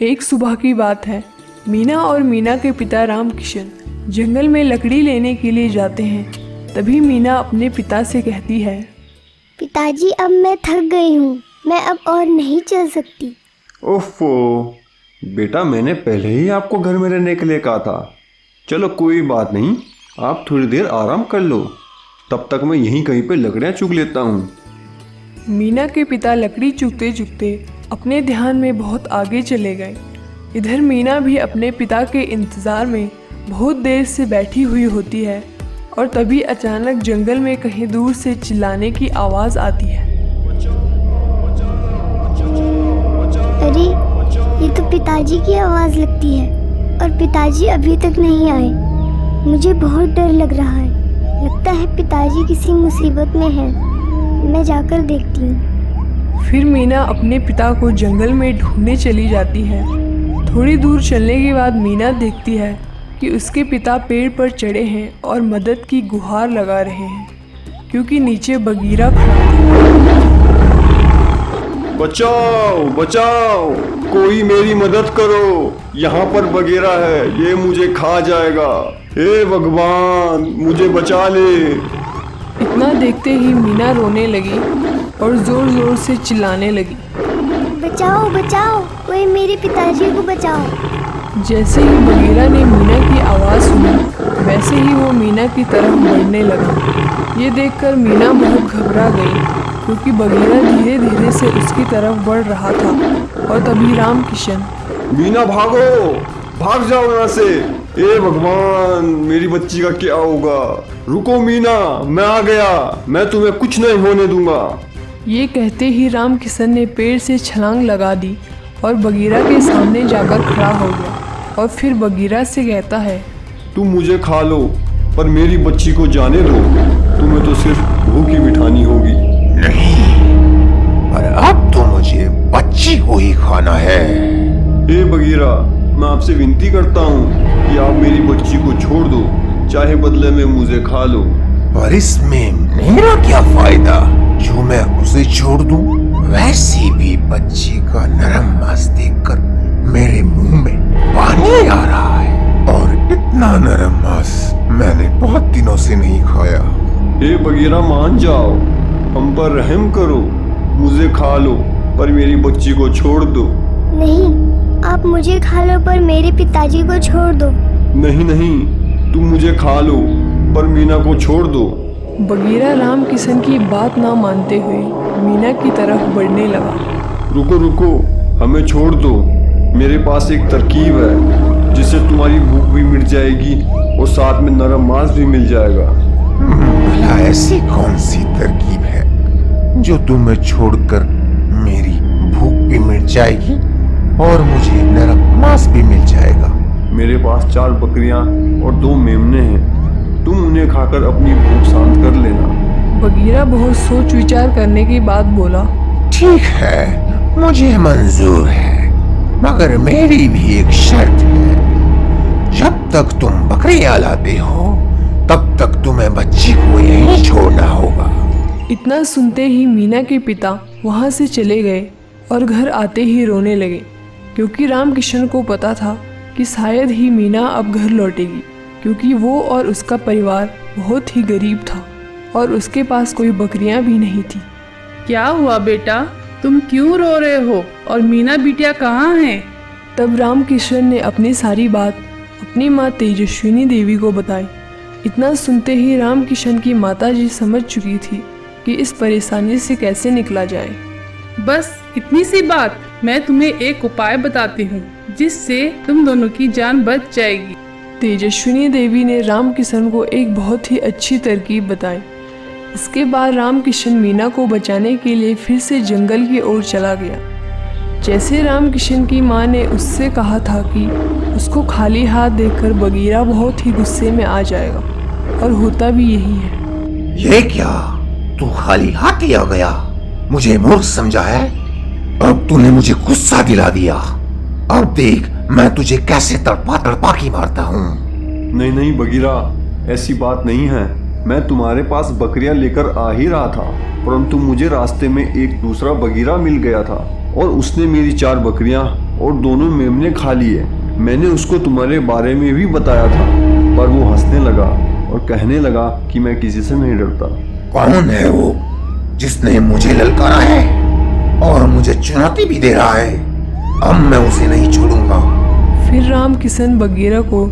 एक सुबह की बात है। मीना और मीना के पिता राम किशन जंगल में लकड़ी लेने के लिए जाते हैं। तभी मीना अपने पिता से कहती है, पिताजी अब मैं थक गई हूँ, मैं अब और नहीं चल सकती। ओफो बेटा, मैंने पहले ही आपको घर में रहने के लिए कहा था। चलो कोई बात नहीं, आप थोड़ी देर आराम कर लो, तब तक मैं यहीं कहीं पे लकड़ियाँ चुग लेता हूँ। मीना के पिता लकड़ी चुगते चुगते अपने ध्यान में बहुत आगे चले गए। इधर मीना भी अपने पिता के इंतज़ार में बहुत देर से बैठी हुई होती है और तभी अचानक जंगल में कहीं दूर से चिल्लाने की आवाज़ आती है। अरे ये तो पिताजी की आवाज़ लगती है और पिताजी अभी तक नहीं आए। मुझे बहुत डर लग रहा है, लगता है पिताजी किसी मुसीबत में हैं। मैं जाकर देखती हूँ। फिर मीना अपने पिता को जंगल में ढूंढने चली जाती है। थोड़ी दूर चलने के बाद मीना देखती है कि उसके पिता पेड़ पर चढ़े हैं और मदद की गुहार लगा रहे हैं, क्योंकि नीचे बगीरा खड़ा था। बचाओ बचाओ, कोई मेरी मदद करो, यहाँ पर बगेरा है, ये मुझे खा जाएगा। हे भगवान, मुझे बचा ले। इतना देखते ही मीना रोने लगी और ज़ोर ज़ोर से चिल्लाने लगी, बचाओ बचाओ, कोई मेरे पिताजी को बचाओ। जैसे ही बगीरा ने मीना की आवाज़ सुनी, वैसे ही वो मीना की तरफ बढ़ने लगा। ये देखकर मीना बहुत घबरा गई, क्योंकि बगीरा धीरे धीरे से उसकी तरफ बढ़ रहा था। और तभी राम किशन, मीना भागो, भाग जाओ यहाँ से। हे भगवान, मेरी बच्ची का क्या होगा? रुको मीना, मैं आ गया, मैं तुम्हें कुछ नहीं होने दूंगा। ये कहते ही राम किशन ने पेड़ से छलांग लगा दी और बगीरा के सामने जाकर खड़ा हो गया। और फिर बगीरा से कहता है, तुम मुझे खा लो, पर मेरी बच्ची को जाने दो, तुम्हें तो सिर्फ भूख ही मिटानी होगी। नहीं, पर अब तो मुझे बच्ची को ही खाना है। हे बगीरा, मैं आपसे विनती करता हूँ कि आप मेरी बच्ची को छोड़ दो, चाहे बदले में मुझे खा लो। पर इसमें मेरा क्या फायदा जो मैं उसे छोड़ दूं? वैसे भी बच्ची का नरम मांस देखकर मेरे मुंह में पानी आ रहा है, और इतना नरम मांस मैंने बहुत दिनों से नहीं खाया। हे बगीरा, मान जाओ, हम पर रहम करो, मुझे खा लो, पर मेरी बच्ची को छोड़ दो। नहीं, आप मुझे खा लो पर मेरे पिताजी को छोड़ दो। नहीं नहीं, तुम मुझे खा लो, पर मीना को छोड़ दो। बगीरा राम किशन की बात ना मानते हुए मीना की तरफ बढ़ने लगा। रुको रुको, हमें छोड़ दो, मेरे पास एक तरकीब है जिससे तुम्हारी भूख भी मिट जाएगी और साथ में नरम मांस भी मिल जाएगा। भला ऐसी कौन सी तरकीब है जो तुम्हें छोड़कर मेरी भूख भी मिट जाएगी और मुझे नरम मांस भी मिल जाएगा? मेरे पास 4 बकरियां और 2 मेमने हैं, तुम उन्हें खाकर अपनी भूख शांत कर लेना। बगीरा बहुत सोच विचार करने के बाद बोला, ठीक है, मुझे मंजूर है, मगर मेरी भी एक शर्त है। जब तक तुम बकरियां लाते हो तब तक तुम्हें बच्ची को यहीं छोड़ना होगा। इतना सुनते ही मीना के पिता वहाँ से चले गए और घर आते ही रोने लगे, क्योंकि राम किशन को पता था कि शायद ही मीना अब घर लौटेगी, क्योंकि वो और उसका परिवार बहुत ही गरीब था और उसके पास कोई बकरियां भी नहीं थी। क्या हुआ बेटा, तुम क्यों रो रहे हो और मीना बिटिया कहाँ हैं? तब राम किशन ने अपनी सारी बात अपनी माँ तेजस्विनी देवी को बताई। इतना सुनते ही राम किशन की माताजी समझ चुकी थी कि इस परेशानी से कैसे निकला जाए। बस इतनी सी बात, मैं तुम्हें एक उपाय बताती हूँ जिससे तुम दोनों की जान बच जाएगी। तेजस्विनी देवी ने राम किशन को एक बहुत ही अच्छी तरकीब बताई। इसके बाद राम किशन मीना को बचाने के लिए फिर से जंगल की ओर चला गया। जैसे राम किशन की माँ ने उससे कहा था कि उसको खाली हाथ देखकर बगीरा बहुत ही गुस्से में आ जाएगा, और होता भी यही है। ये क्या, तू खाली हाथ ही आ गया? मुझे मूर्ख समझा है? अब तूने मुझे गुस्सा दिला दिया। अब देख मैं तुझे कैसे तड़पा तड़पा के मारता हूँ। नहीं नहीं बगीरा, ऐसी बात नहीं है, मैं तुम्हारे पास बकरियां लेकर आ ही रहा था, परंतु मुझे रास्ते में एक दूसरा बगीरा मिल गया था और उसने मेरी 4 बकरियां और दोनों मेमने खा लिए। मैंने उसको तुम्हारे बारे में भी बताया था, पर वो हंसने लगा और कहने लगा कि मैं किसी से नहीं डरता। कौन है वो जिसने मुझे ललकारा है और मुझे चुनौती भी दे रहा है? अब मैं उसे नहीं छोड़ूंगा। फिर राम किशन बगीरा को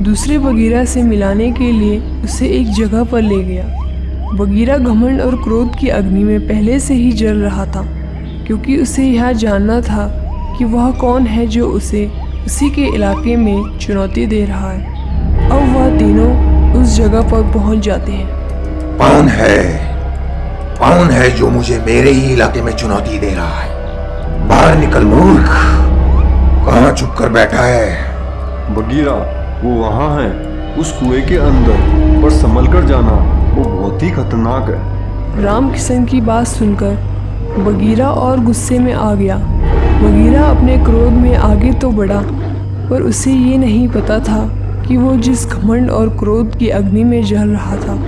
दूसरे बगीरा से मिलाने के लिए उसे एक जगह पर ले गया। बगीरा घमंड और क्रोध की अग्नि में पहले से ही जल रहा था, क्योंकि उसे यह जानना था कि वह कौन है जो उसे उसी के इलाके में चुनौती दे रहा है। अब वह तीनों उस जगह पर पहुंच जाते हैं। कौन है? कौन है जो मुझे मेरे ही इलाके में चुनौती दे रहा है? बाहर निकल मूर्ख, कहाँ छुप कर बैठा है? बगीरा, वो वहाँ है, उस कुएं के अंदर, पर संभल कर जाना, वो बहुत ही खतरनाक है। राम किशन की बात सुनकर बगीरा और गुस्से में आ गया। बगीरा अपने क्रोध में आगे तो बढ़ा, पर उसे ये नहीं पता था कि वो जिस घमंड और क्रोध की अग्नि में जल रहा था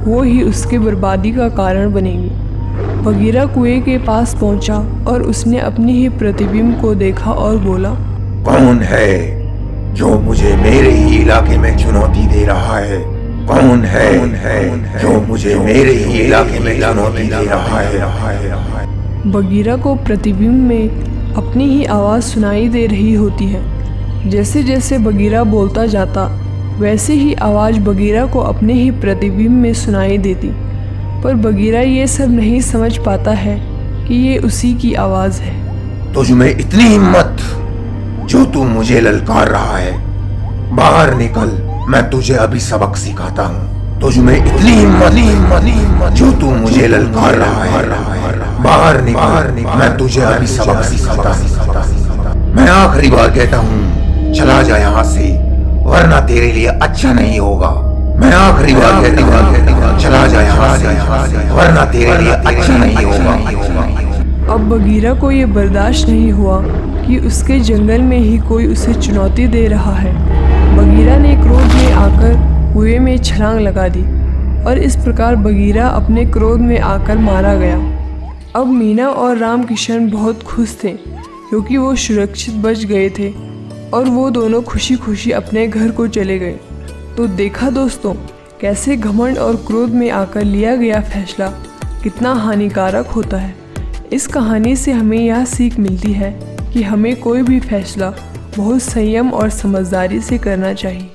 वो ही उसके बर्बादी का कारण बनेगी। बगीरा कुएं के पास पहुंचा और उसने अपनी ही प्रतिबिंब को देखा और बोला, कौन है जो मुझे मेरे ही इलाके में चुनौती दे रहा है? कौन है जो मुझे मेरे ही इलाके में चुनौती दे रहा है? बगीरा को प्रतिबिंब में अपनी ही आवाज़ सुनाई दे रही होती है। जैसे जैसे बगीरा बोलता जाता वैसे ही आवाज़ बगीरा को अपने ही प्रतिबिंब में सुनाई देती, पर बगीरा ये सब नहीं समझ पाता है कि ये उसी की आवाज़ है। तुझ में इतनी हिम्मत जो तू मुझे ललकार रहा है? बाहर निकल, मैं तुझे अभी सबक सिखाता हूँ। तुझ में इतनी हिम्मत जो तू मुझे ललकार रहा है? बाहर निकल, मैं तुझे अभी सबक सिखाता हूँ। मैं आखिरी बार कहता हूँ, चला जा यहाँ से, वरना तेरे लिए अच्छा नहीं होगा। मैं आखिरी बार कहता हूँ, चला जा यहाँ से, वरना तेरे लिए अच्छा नहीं होगा। अब बगीरा को ये बर्दाश्त नहीं हुआ कि उसके जंगल में ही कोई उसे चुनौती दे रहा है। बगीरा ने क्रोध में आकर कुएं में छलांग लगा दी और इस प्रकार बगीरा अपने क्रोध में आकर मारा गया। अब मीना और राम किशन बहुत खुश थे क्योंकि वो सुरक्षित बच गए थे और वो दोनों खुशी खुशी अपने घर को चले गए। तो देखा दोस्तों, कैसे घमंड और क्रोध में आकर लिया गया फैसला कितना हानिकारक होता है। इस कहानी से हमें यह सीख मिलती है कि हमें कोई भी फैसला बहुत संयम और समझदारी से करना चाहिए।